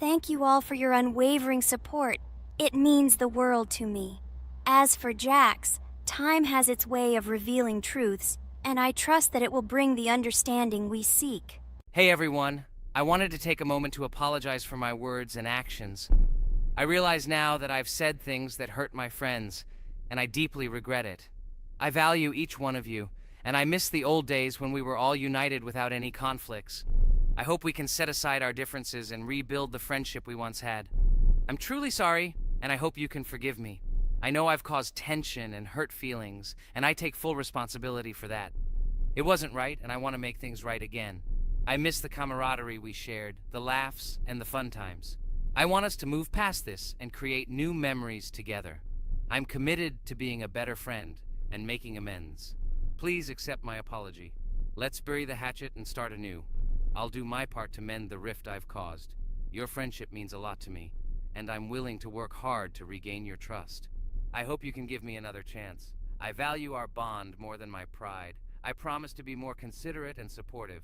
Thank you all for your unwavering support. It means the world to me. As for Jax, time has its way of revealing truths, and I trust that it will bring the understanding we seek. Hey everyone, I wanted to take a moment to apologize for my words and actions. I realize now that I've said things that hurt my friends, and I deeply regret it. I value each one of you, and I miss the old days when we were all united without any conflicts. I hope we can set aside our differences and rebuild the friendship we once had. I'm truly sorry, and I hope you can forgive me. I know I've caused tension and hurt feelings, and I take full responsibility for that. It wasn't right, and I want to make things right again. I miss the camaraderie we shared, the laughs, and the fun times. I want us to move past this and create new memories together. I'm committed to being a better friend and making amends. Please accept my apology. Let's bury the hatchet and start anew. I'll do my part to mend the rift I've caused. Your friendship means a lot to me, and I'm willing to work hard to regain your trust. I hope you can give me another chance. I value our bond more than my pride. I promise to be more considerate and supportive.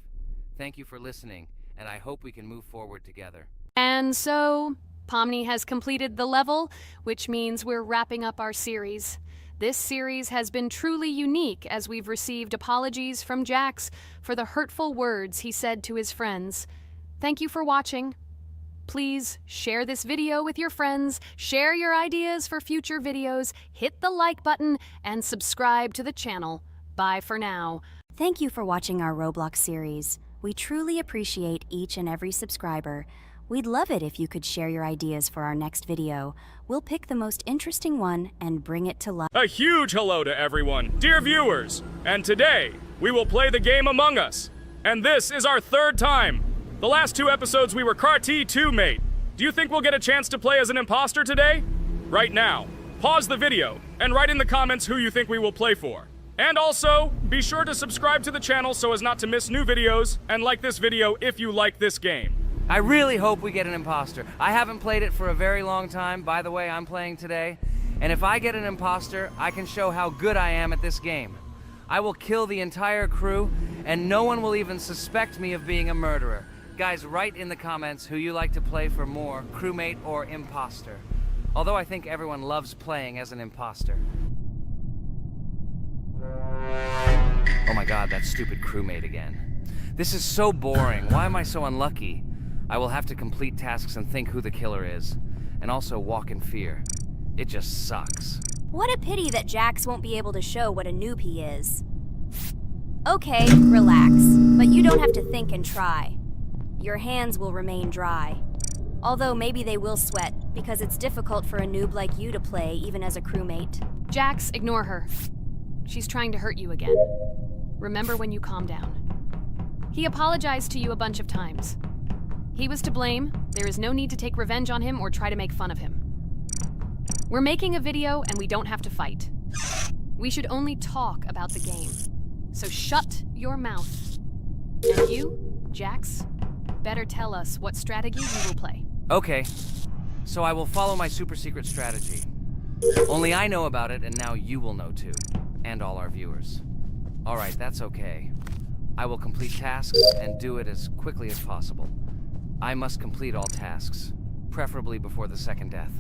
Thank you for listening, and I hope we can move forward together. And so, Pomni has completed the level, which means we're wrapping up our series. This series has been truly unique as we've received apologies from Jax for the hurtful words he said to his friends. Thank you for watching. Please share this video with your friends, share your ideas for future videos, hit the like button, and subscribe to the channel. Bye for now. Thank you for watching our Roblox series. We truly appreciate each and every subscriber. We'd love it if you could share your ideas for our next video. We'll pick the most interesting one and bring it to life. A huge hello to everyone, dear viewers! And today, we will play the game Among Us. And this is our third time. The last 2 episodes we were CAR-T 2 mate. Do you think we'll get a chance to play as an imposter today? Right now, pause the video and write in the comments who you think we will play for. And also, be sure to subscribe to the channel so as not to miss new videos, and like this video if you like this game. I really hope we get an imposter. I haven't played it for a very long time. By the way, I'm playing today. And if I get an imposter, I can show how good I am at this game. I will kill the entire crew, and no one will even suspect me of being a murderer. Guys, write in the comments who you like to play for more, crewmate or imposter. Although I think everyone loves playing as an imposter. Oh my god, that stupid crewmate again. This is so boring. Why am I so unlucky? I will have to complete tasks and think who the killer is, and also walk in fear. It just sucks. What a pity that Jax won't be able to show what a noob he is. Okay, relax, but you don't have to think and try. Your hands will remain dry. Although maybe they will sweat, because it's difficult for a noob like you to play even as a crewmate. Jax, ignore her. She's trying to hurt you again. Remember when you calm down. He apologized to you a bunch of times. He was to blame. There is no need to take revenge on him or try to make fun of him. We're making a video and we don't have to fight. We should only talk about the game. So shut your mouth. And you, Jax, better tell us what strategy you will play. Okay, so I will follow my super secret strategy. Only I know about it, and now you will know too. And all our viewers. Alright, that's okay. I will complete tasks and do it as quickly as possible. I must complete all tasks, preferably before the second death.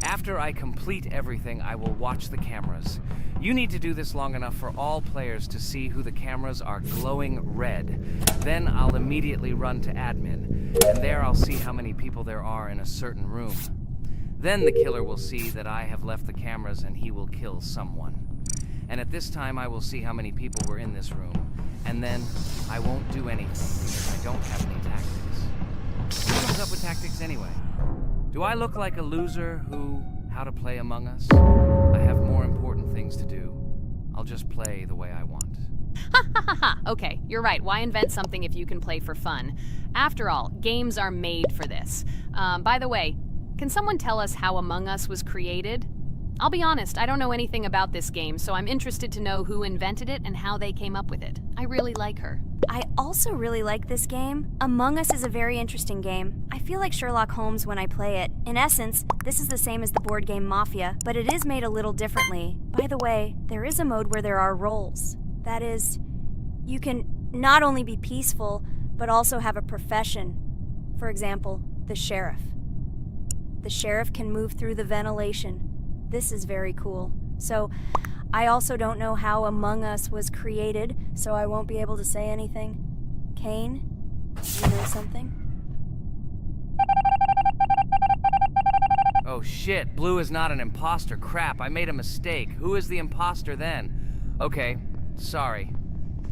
After I complete everything, I will watch the cameras. You need to do this long enough for all players to see who the cameras are glowing red. Then I'll immediately run to admin, and there I'll see how many people there are in a certain room. Then the killer will see that I have left the cameras and he will kill someone. And at this time I will see how many people were in this room. And then I won't do anything because I don't have any tactics. Who comes up with tactics anyway? Do I look like a loser who, how to play Among Us? I have more important things to do. I'll just play the way I want. Ha ha ha ha! Okay, you're right. Why invent something if you can play for fun? After all, games are made for this. By the way, can someone tell us how Among Us was created? I'll be honest, I don't know anything about this game, so I'm interested to know who invented it and how they came up with it. I really like her. I also really like this game. Among Us is a very interesting game. I feel like Sherlock Holmes when I play it. In essence, this is the same as the board game Mafia, but it is made a little differently. By the way, there is a mode where there are roles. That is, you can not only be peaceful, but also have a profession. For example, the sheriff. The sheriff can move through the ventilation. This is very cool. So, I also don't know how Among Us was created, so I won't be able to say anything. Kane, you know something? Oh shit, Blue is not an imposter. Crap, I made a mistake. Who is the imposter then? Okay, sorry.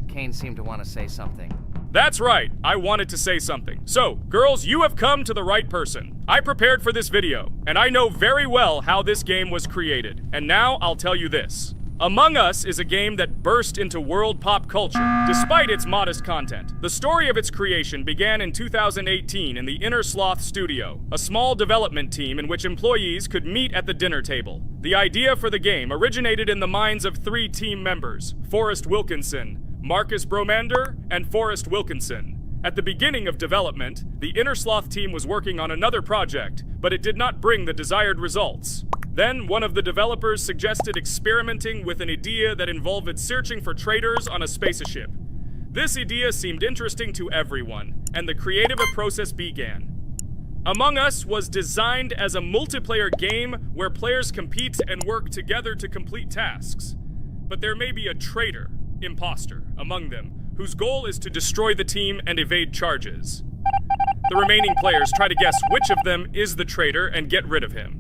Kane seemed to want to say something. That's right, I wanted to say something. So, girls, you have come to the right person. I prepared for this video, and I know very well how this game was created. And now I'll tell you this. Among Us is a game that burst into world pop culture, despite its modest content. The story of its creation began in 2018 in the Inner Sloth Studio, a small development team in which employees could meet at the dinner table. The idea for the game originated in the minds of 3 team members, Forrest Wilkinson, Marcus Bromander, and Forrest Wilkinson. At the beginning of development, the Inner Sloth team was working on another project, but it did not bring the desired results. Then, one of the developers suggested experimenting with an idea that involved searching for traitors on a spaceship. This idea seemed interesting to everyone, and the creative process began. Among Us was designed as a multiplayer game where players compete and work together to complete tasks. But there may be a traitor, imposter, among them, whose goal is to destroy the team and evade charges. The remaining players try to guess which of them is the traitor and get rid of him.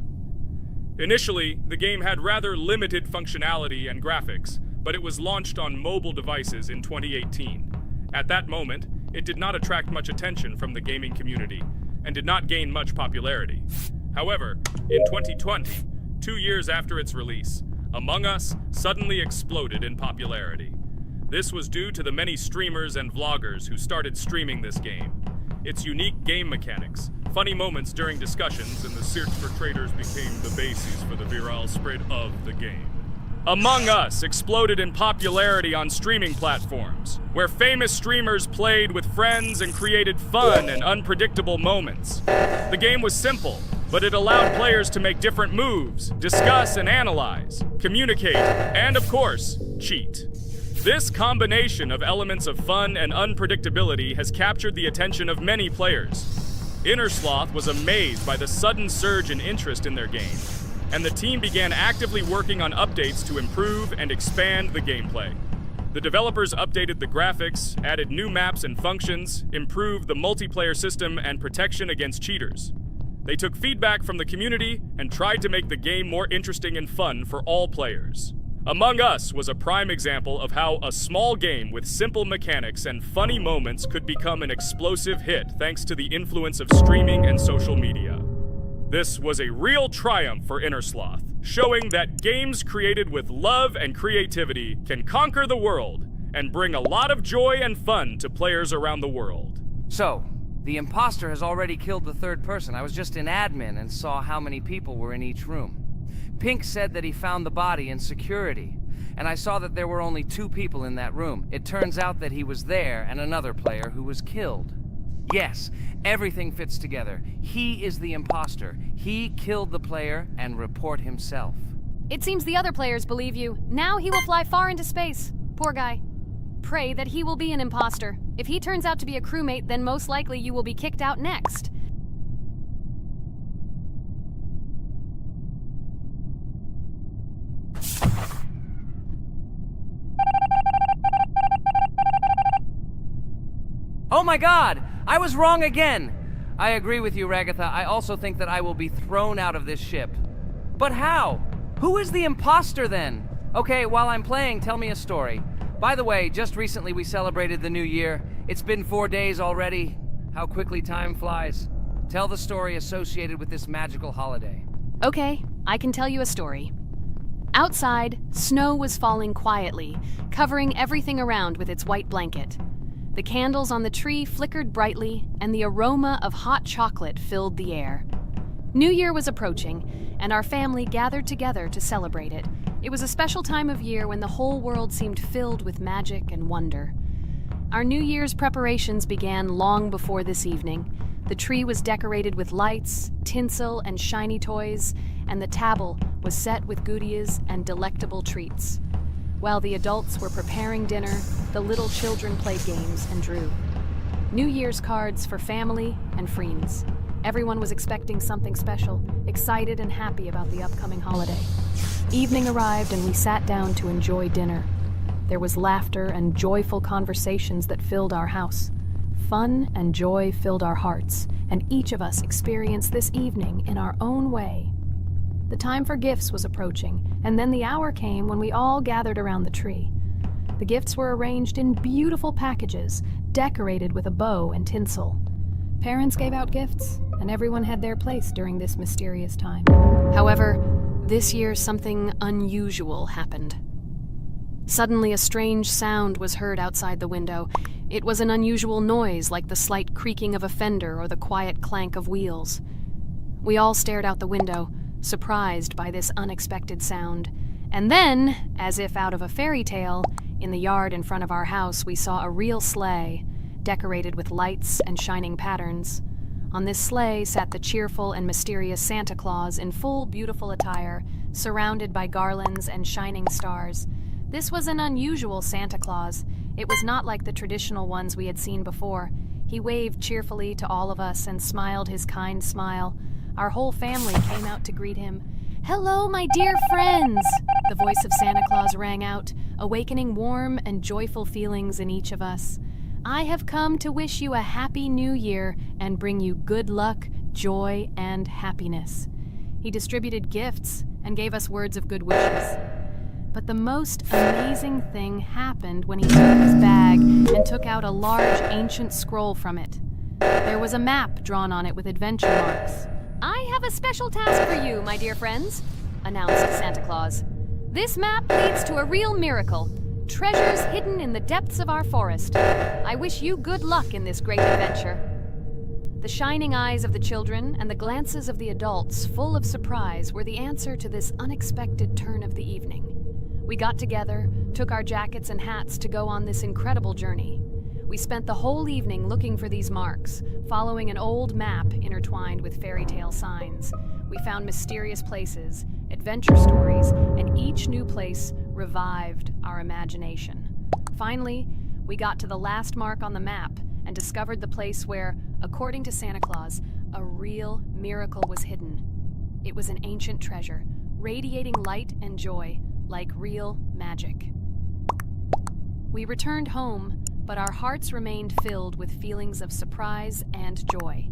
Initially, the game had rather limited functionality and graphics, but it was launched on mobile devices in 2018. At that moment, it did not attract much attention from the gaming community, and did not gain much popularity. However, in 2020, 2 years after its release, Among Us suddenly exploded in popularity. This was due to the many streamers and vloggers who started streaming this game. Its unique game mechanics, funny moments during discussions, and the search for traitors became the basis for the viral spread of the game. Among Us exploded in popularity on streaming platforms, where famous streamers played with friends and created fun and unpredictable moments. The game was simple, but it allowed players to make different moves, discuss and analyze, communicate, and of course, cheat. This combination of elements of fun and unpredictability has captured the attention of many players. Inner Sloth was amazed by the sudden surge in interest in their game, and the team began actively working on updates to improve and expand the gameplay. The developers updated the graphics, added new maps and functions, improved the multiplayer system and protection against cheaters. They took feedback from the community and tried to make the game more interesting and fun for all players. Among Us was a prime example of how a small game with simple mechanics and funny moments could become an explosive hit thanks to the influence of streaming and social media. This was a real triumph for Inner Sloth, showing that games created with love and creativity can conquer the world and bring a lot of joy and fun to players around the world. So, the imposter has already killed the third person. I was just in admin and saw how many people were in each room. Pink said that he found the body in security, and I saw that there were only 2 people in that room. It turns out that he was there and another player who was killed. Yes, everything fits together. He is the imposter. He killed the player and report himself. It seems the other players believe you. Now he will fly far into space. Poor guy. Pray that he will be an imposter. If he turns out to be a crewmate, then most likely you will be kicked out next. Oh my god! I was wrong again! I agree with you, Ragatha. I also think that I will be thrown out of this ship. But how? Who is the imposter then? Okay, while I'm playing, tell me a story. By the way, just recently we celebrated the new year. It's been 4 days already. How quickly time flies. Tell the story associated with this magical holiday. Okay, I can tell you a story. Outside, snow was falling quietly, covering everything around with its white blanket. The candles on the tree flickered brightly, and the aroma of hot chocolate filled the air. New Year was approaching, and our family gathered together to celebrate it. It was a special time of year when the whole world seemed filled with magic and wonder. Our New Year's preparations began long before this evening. The tree was decorated with lights, tinsel, and shiny toys, and the table was set with goodies and delectable treats. While the adults were preparing dinner, the little children played games and drew. New Year's cards for family and friends. Everyone was expecting something special, excited and happy about the upcoming holiday. Evening arrived and we sat down to enjoy dinner. There was laughter and joyful conversations that filled our house. Fun and joy filled our hearts, and each of us experienced this evening in our own way. The time for gifts was approaching, and then the hour came when we all gathered around the tree. The gifts were arranged in beautiful packages, decorated with a bow and tinsel. Parents gave out gifts, and everyone had their place during this mysterious time. However, this year something unusual happened. Suddenly a strange sound was heard outside the window. It was an unusual noise, like the slight creaking of a fender or the quiet clank of wheels. We all stared out the window, surprised by this unexpected sound. And then, as if out of a fairy tale, in the yard in front of our house we saw a real sleigh, decorated with lights and shining patterns. On this sleigh sat the cheerful and mysterious Santa Claus in full beautiful attire, surrounded by garlands and shining stars. This was an unusual Santa Claus. It was not like the traditional ones we had seen before. He waved cheerfully to all of us and smiled his kind smile. Our whole family came out to greet him. "Hello, my dear friends!" The voice of Santa Claus rang out, awakening warm and joyful feelings in each of us. "I have come to wish you a happy new year and bring you good luck, joy, and happiness." He distributed gifts and gave us words of good wishes. But the most amazing thing happened when he took his bag and took out a large ancient scroll from it. There was a map drawn on it with adventure marks. "I have a special task for you, my dear friends," announced Santa Claus. "This map leads to a real miracle. Treasures hidden in the depths of our forest. I wish you good luck in this great adventure." The shining eyes of the children and the glances of the adults, full of surprise, were the answer to this unexpected turn of the evening. We got together, took our jackets and hats to go on this incredible journey. We spent the whole evening looking for these marks, following an old map intertwined with fairy tale signs. We found mysterious places, adventure stories, and each new place revived our imagination. Finally, we got to the last mark on the map and discovered the place where, according to Santa Claus, a real miracle was hidden. It was an ancient treasure, radiating light and joy, like real magic. We returned home, but our hearts remained filled with feelings of surprise and joy.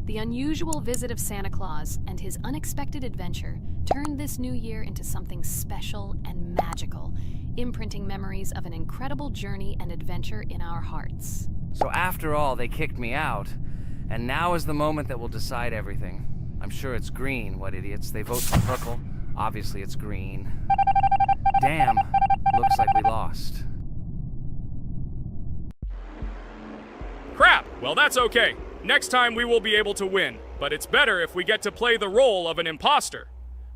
The unusual visit of Santa Claus and his unexpected adventure turned this new year into something special and magical, imprinting memories of an incredible journey and adventure in our hearts. So after all, they kicked me out, and now is the moment that will decide everything. I'm sure it's green, what idiots. They vote for purple. Obviously it's green. Damn, looks like we lost. Crap! Well, that's okay. Next time we will be able to win, but it's better if we get to play the role of an imposter.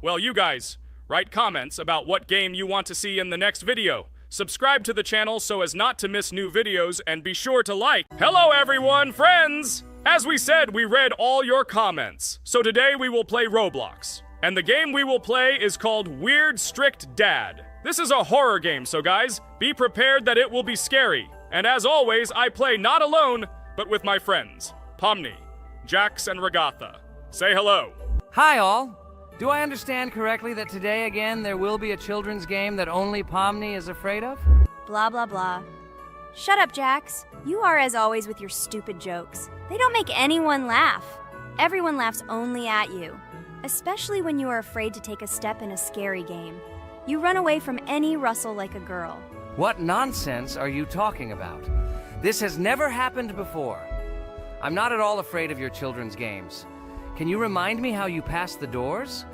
Well, you guys, write comments about what game you want to see in the next video. Subscribe to the channel so as not to miss new videos, and be sure to like. Hello everyone, friends! As we said, we read all your comments. So today we will play Roblox. And the game we will play is called Weird Strict Dad. This is a horror game, so guys, be prepared that it will be scary. And as always, I play not alone, but with my friends, Pomni, Jax, and Regatha. Say hello. Hi, all. Do I understand correctly that today again there will be a children's game that only Pomni is afraid of? Blah, blah, blah. Shut up, Jax. You are as always with your stupid jokes. They don't make anyone laugh. Everyone laughs only at you, especially when you are afraid to take a step in a scary game. You run away from any rustle like a girl. What nonsense are you talking about? This has never happened before. I'm not at all afraid of your children's games. Can you remind me how you passed the doors?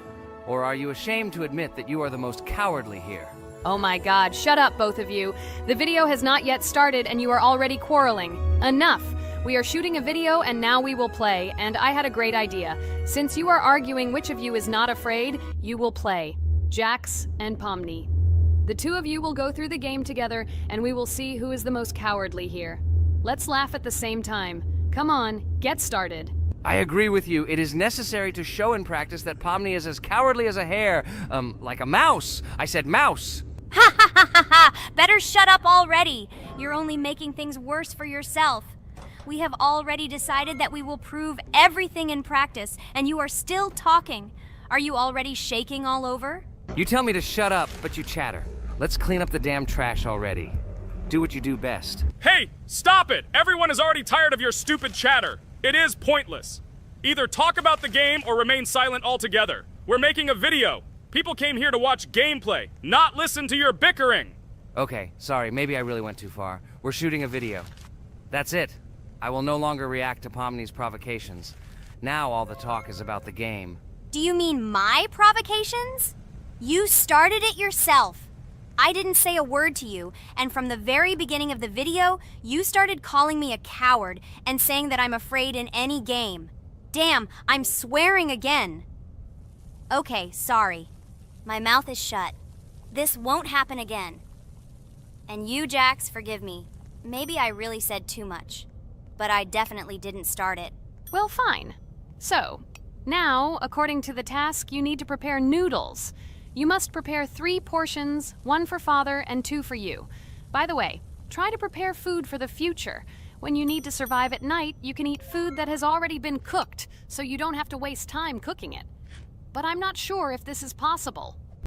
Or are you ashamed to admit that you are the most cowardly here? Oh my god, shut up, both of you. The video has not yet started and you are already quarreling. Enough! We are shooting a video and now we will play, and I had a great idea. Since you are arguing which of you is not afraid, you will play. Jax and Pomni. The two of you will go through the game together and we will see who is the most cowardly here. Let's laugh at the same time. Come on, get started. I agree with you. It is necessary to show in practice that Pomni is as cowardly as a hare. Like a mouse. I said mouse. Ha ha ha ha ha! Better shut up already. You're only making things worse for yourself. We have already decided that we will prove everything in practice, and you are still talking. Are you already shaking all over? You tell me to shut up, but you chatter. Let's clean up the damn trash already. Do what you do best. Hey, stop it! Everyone is already tired of your stupid chatter. It is pointless. Either talk about the game or remain silent altogether. We're making a video. People came here to watch gameplay, not listen to your bickering. Okay, sorry, maybe I really went too far. We're shooting a video. That's it. I will no longer react to Pomni's provocations. Now all the talk is about the game. Do you mean my provocations? You started it yourself. I didn't say a word to you, and from the very beginning of the video, you started calling me a coward and saying that I'm afraid in any game. Damn, I'm swearing again. Okay, sorry. My mouth is shut. This won't happen again. And you, Jax, forgive me. Maybe I really said too much, but I definitely didn't start it. Well, fine. So, now, according to the task, you need to prepare noodles. You must prepare 3 portions, 1 for father and 2 for you. By the way, try to prepare food for the future. When you need to survive at night, you can eat food that has already been cooked, so you don't have to waste time cooking it. But I'm not sure if this is possible.